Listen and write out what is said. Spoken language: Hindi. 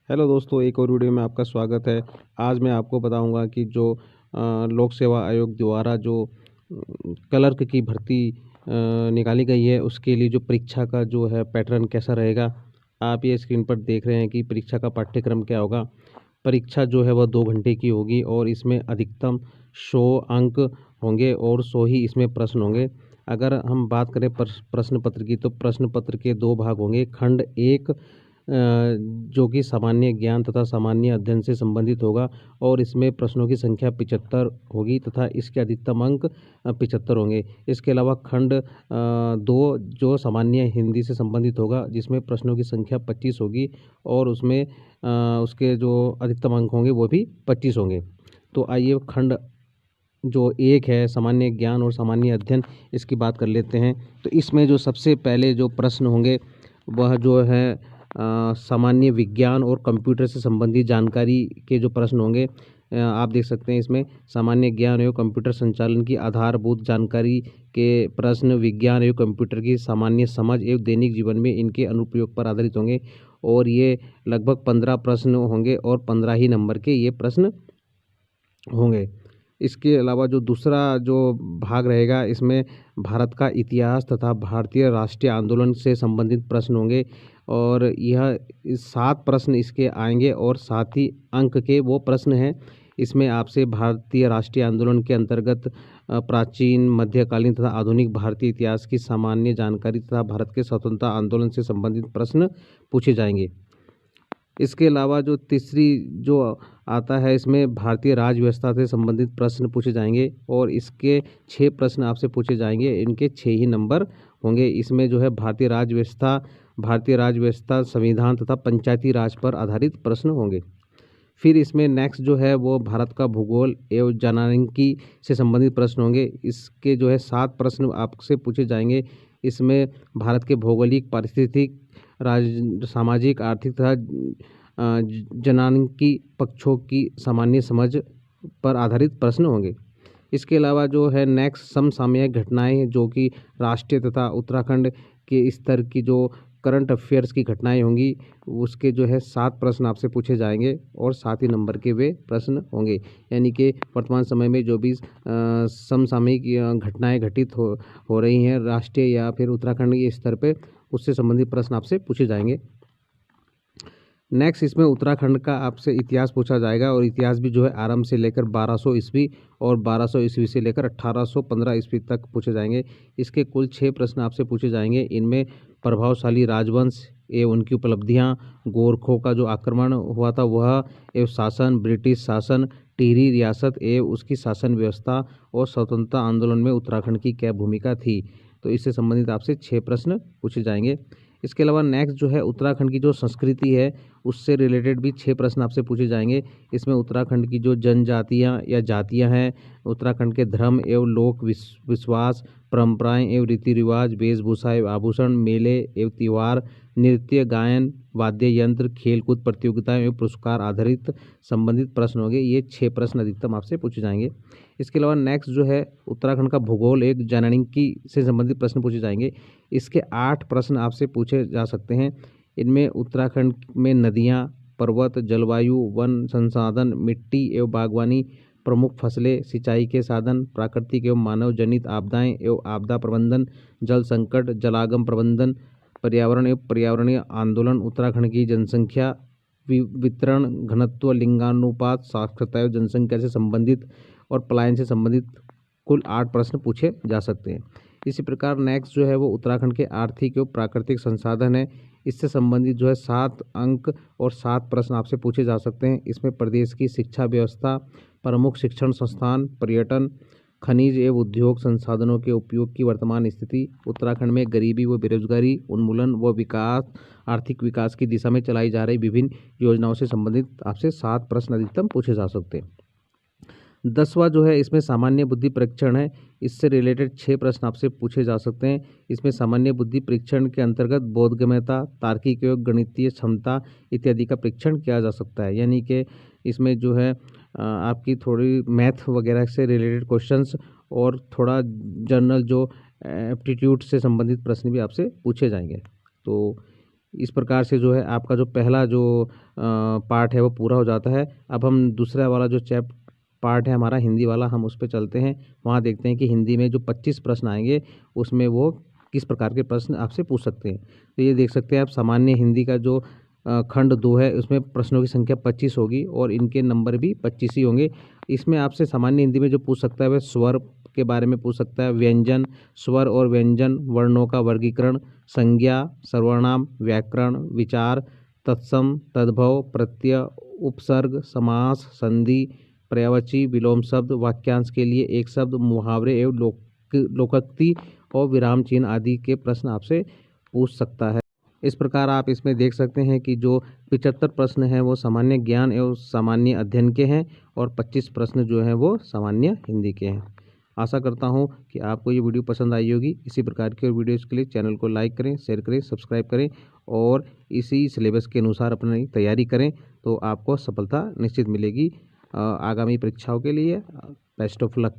हेलो दोस्तों, एक और वीडियो में आपका स्वागत है। आज मैं आपको बताऊंगा कि जो लोक सेवा आयोग द्वारा जो क्लर्क की भर्ती निकाली गई है, उसके लिए जो परीक्षा का जो है पैटर्न कैसा रहेगा। आप ये स्क्रीन पर देख रहे हैं कि परीक्षा का पाठ्यक्रम क्या होगा। परीक्षा जो है वह 2 घंटे की होगी और इसमें अधिकतम 100 अंक होंगे और 100 ही इसमें प्रश्न होंगे। अगर हम बात करें प्रश्न पत्र की, तो प्रश्न पत्र के 2 भाग होंगे। खंड 1 जो कि सामान्य ज्ञान तथा सामान्य अध्ययन से संबंधित होगा और इसमें प्रश्नों की संख्या 75 होगी तथा इसके अधिकतम अंक 75 होंगे। इसके अलावा खंड 2 जो सामान्य हिंदी से संबंधित होगा, जिसमें प्रश्नों की संख्या 25 होगी और उसमें उसके जो अधिकतम अंक होंगे वो भी 25 होंगे। तो आइए खंड जो 1 है सामान्य ज्ञान और सामान्य अध्ययन, इसकी बात कर लेते हैं। तो इसमें जो सबसे पहले जो प्रश्न होंगे वह जो है सामान्य विज्ञान और कंप्यूटर से संबंधित जानकारी के जो प्रश्न होंगे। आप देख सकते हैं इसमें सामान्य ज्ञान एवं कंप्यूटर संचालन की आधारभूत जानकारी के प्रश्न, विज्ञान एवं कंप्यूटर की सामान्य समझ एवं दैनिक जीवन में इनके अनुप्रयोग पर आधारित होंगे और ये लगभग 15 प्रश्न होंगे और 15 ही नंबर के ये प्रश्न होंगे। इसके अलावा जो दूसरा जो भाग रहेगा, इसमें भारत का इतिहास तथा भारतीय राष्ट्रीय आंदोलन से संबंधित प्रश्न होंगे और यह 7 प्रश्न इसके आएंगे और 7 ही अंक के वो प्रश्न हैं। इसमें आपसे भारतीय राष्ट्रीय आंदोलन के अंतर्गत प्राचीन, मध्यकालीन तथा आधुनिक भारतीय इतिहास की सामान्य जानकारी तथा भारत के स्वतंत्रता आंदोलन से संबंधित प्रश्न पूछे जाएंगे। इसके अलावा जो तीसरी जो आता है, इसमें भारतीय राज व्यवस्था से संबंधित प्रश्न पूछे जाएंगे और इसके 6 प्रश्न आपसे पूछे जाएंगे। इनके 6 ही नंबर होंगे। इसमें जो है भारतीय राज व्यवस्था, संविधान तथा पंचायती राज पर आधारित प्रश्न होंगे। फिर इसमें नेक्स्ट जो है वो भारत का भूगोल एवं जनसांख्यिकी से संबंधित प्रश्न होंगे। इसके जो है 7 प्रश्न आपसे पूछे जाएंगे। इसमें भारत के भौगोलिक, पारिस्थितिक, सामाजिक, आर्थिक तथा जनसांख्यिकी पक्षों की सामान्य समझ पर आधारित प्रश्न होंगे। इसके अलावा जो है नेक्स्ट समसामयिक घटनाएं, जो कि राष्ट्रीय तथा उत्तराखंड के स्तर की जो करंट अफेयर्स की घटनाएं होंगी, उसके जो है 7 प्रश्न आपसे पूछे जाएंगे और 7 ही नंबर के वे प्रश्न होंगे। यानी कि वर्तमान समय में जो भी समसामयिक घटनाएं घटित हो रही हैं राष्ट्रीय या फिर उत्तराखंड के स्तर पे, उससे संबंधित प्रश्न आपसे पूछे जाएंगे। नेक्स्ट इसमें उत्तराखंड का आपसे इतिहास पूछा जाएगा और इतिहास भी जो है आरंभ से लेकर 1200 ईस्वी और 1200 ईस्वी से लेकर 1815 ईस्वी तक पूछे जाएंगे। इसके कुल 6 प्रश्न आपसे पूछे जाएंगे। इनमें प्रभावशाली राजवंश एवं उनकी उपलब्धियां, गोरखों का जो आक्रमण हुआ था वह एवं शासन, ब्रिटिश शासन, टिहरी रियासत एवं उसकी शासन व्यवस्था और स्वतंत्रता आंदोलन में उत्तराखंड की क्या भूमिका थी। तो इससे संबंधित आपसे 6 प्रश्न पूछे जाएंगे। इसके अलावा नेक्स्ट जो है उत्तराखंड की जो संस्कृति है, उससे रिलेटेड भी 6 प्रश्न आपसे पूछे जाएंगे। इसमें उत्तराखंड की जो जनजातियां या जातियां हैं, उत्तराखंड के धर्म एवं लोक विश्वास, परंपराएं एवं रीति रिवाज, वेशभूषा एवं आभूषण, मेले एवं त्यौहार, नृत्य, गायन, वाद्य यंत्र, खेलकूद प्रतियोगिताएं एवं पुरस्कार आधारित संबंधित प्रश्न होंगे। ये 6 प्रश्न अधिकतम आपसे पूछे जाएंगे। इसके अलावा नेक्स्ट जो है उत्तराखंड का भूगोल एक जनसांख्यिकी से संबंधित प्रश्न पूछे जाएंगे। इसके 8 प्रश्न आपसे पूछे जा सकते हैं। इनमें उत्तराखंड में नदियां, पर्वत, जलवायु, वन संसाधन, मिट्टी एवं बागवानी, प्रमुख फसलें, सिंचाई के साधन, प्राकृतिक एवं मानव जनित आपदाएं एवं आपदा प्रबंधन, जल संकट, जलागम प्रबंधन, पर्यावरण एवं पर्यावरणीय आंदोलन, उत्तराखंड की जनसंख्या वितरण, घनत्व, लिंगानुपात, साक्षरता एवं जनसंख्या से संबंधित और पलायन से संबंधित कुल 8 प्रश्न पूछे जा सकते हैं। इसी प्रकार नेक्स्ट जो है वो उत्तराखंड के आर्थिक एवं प्राकृतिक संसाधन है। इससे संबंधित जो है 7 अंक और 7 प्रश्न आपसे पूछे जा सकते हैं। इसमें प्रदेश की शिक्षा व्यवस्था, प्रमुख शिक्षण संस्थान, पर्यटन, खनिज एवं उद्योग संसाधनों के उपयोग की वर्तमान स्थिति, उत्तराखंड में गरीबी व बेरोजगारी उन्मूलन व विकास, आर्थिक विकास की दिशा में चलाई जा रही विभिन्न योजनाओं से संबंधित आपसे 7 प्रश्न अधिकतम पूछे जा सकते हैं। 10वां जो है इसमें सामान्य बुद्धि परीक्षण है। इससे रिलेटेड 6 प्रश्न आपसे पूछे जा सकते हैं। इसमें सामान्य बुद्धि परीक्षण के अंतर्गत बोधगम्यता, तार्किक एवं गणितीय क्षमता इत्यादि का परीक्षण किया जा सकता है। यानी कि इसमें जो है आपकी थोड़ी मैथ वगैरह से रिलेटेड क्वेश्चंस और थोड़ा जनरल जो एप्टीट्यूड से संबंधित प्रश्न भी आपसे पूछे जाएंगे। तो इस प्रकार से जो है आपका जो पहला जो पार्ट है वो पूरा हो जाता है। अब हम दूसरा वाला जो पार्ट है हमारा हिंदी वाला, हम उस पे चलते हैं। वहाँ देखते हैं कि हिंदी में जो 25 प्रश्न आएंगे उसमें वो किस प्रकार के प्रश्न आपसे पूछ सकते हैं। तो ये देख सकते हैं आप, सामान्य हिंदी का जो खंड 2 है उसमें प्रश्नों की संख्या 25 होगी और इनके नंबर भी 25 ही होंगे। इसमें आपसे सामान्य हिंदी में जो पूछ सकता है वह स्वर के बारे में पूछ सकता है, व्यंजन, स्वर और व्यंजन वर्णों का वर्गीकरण, संज्ञा, सर्वनाम, व्याकरण, विचार, तत्सम, तद्भव, प्रत्यय, उपसर्ग, समास, संधि, पर्यायवाची, विलोम शब्द, वाक्यांश के लिए एक शब्द, मुहावरे एवं लोकोक्ति और विराम चिन्ह आदि के प्रश्न आपसे पूछ सकता है। इस प्रकार आप इसमें देख सकते हैं कि जो 75 प्रश्न हैं वो सामान्य ज्ञान एवं सामान्य अध्ययन के हैं और 25 प्रश्न जो हैं वो सामान्य हिंदी के हैं। आशा करता हूं कि आपको ये वीडियो पसंद आई होगी। इसी प्रकार की और वीडियोज़ के लिए चैनल को लाइक करें, शेयर करें, सब्सक्राइब करें और इसी सिलेबस के अनुसार अपनी तैयारी करें तो आपको सफलता निश्चित मिलेगी आगामी परीक्षाओं के लिए। Best of luck.